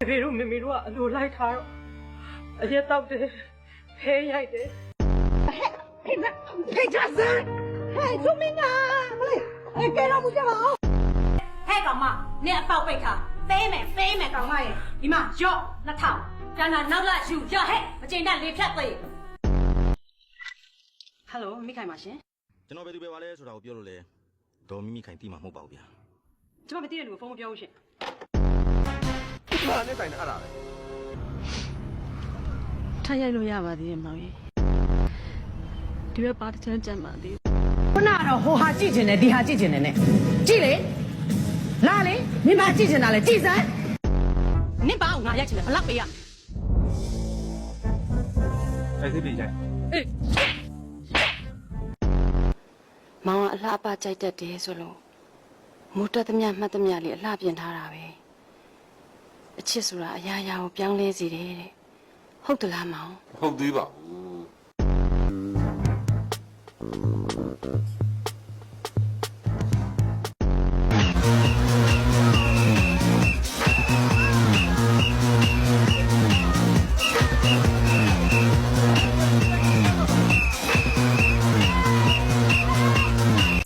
ဖေတို့မေမေတို့ကအလိုလိုက်ထားတော့အရက်တောက်တယ်ဖဲရိုက်တယ်ဖေချစံဟဲ့သူမင်းကမလေးကဲတော့မကြပါအောင်ဟဲ့ကောင်မနင်အပေါက်ပိတ်ထားသေးမယ်ကောင်မရဲ့ဒီမှာရော့2000ကျန်တာနောက်လာယူရဟဲ့မကျင်တတ်လေဖြတ်သေးဟယ်လိုမိခိုင်ပါရှင်ကျွန်တော်ဘယ်သူပဲပါလဲဆိုတာကိုပြောလို့လေဒေါ်မိမိခိုင်တိမှာမဟုတ်ပါဘူးဗျာကျွန်မမသိတဲ့လူကိုဖုန်းမပြောဘူးရှင်ဟာနဲ့တိုင်တာအဲ့ဒါပဲထားရိုက်လို့ရပါသေးတယ်မောင်ကြီးဒီဘက်ပါတစ်ချမ်းကြံပါသေးခုနကတော့ဟိုဟာကြည့်ကျင်တယ်ဒီဟာကြည့်ကျင်တယ်နဲ့ကြည့်လေလာလေမင်းမကြည့်ကျင်တာလေကြည့်စမ်းနင့်ပါအောင်ငါရိုက်ချင်တယ်ဘလောက်ပေးရအဲ့ဒီပြေးကြအေးမောင်ကအလှအပကြိုက်တတ်တယ်ဆိုလို့မိုးတက်သမျှမှတ်သမျှလေးအလှပြင်ထားတာပဲအချစ်ဆိုတာအရာရာကိုပြောင်းလဲစေတယ်တဲ့ဟုတ်သလားမောင်ဟုတ်သေးပါဘူး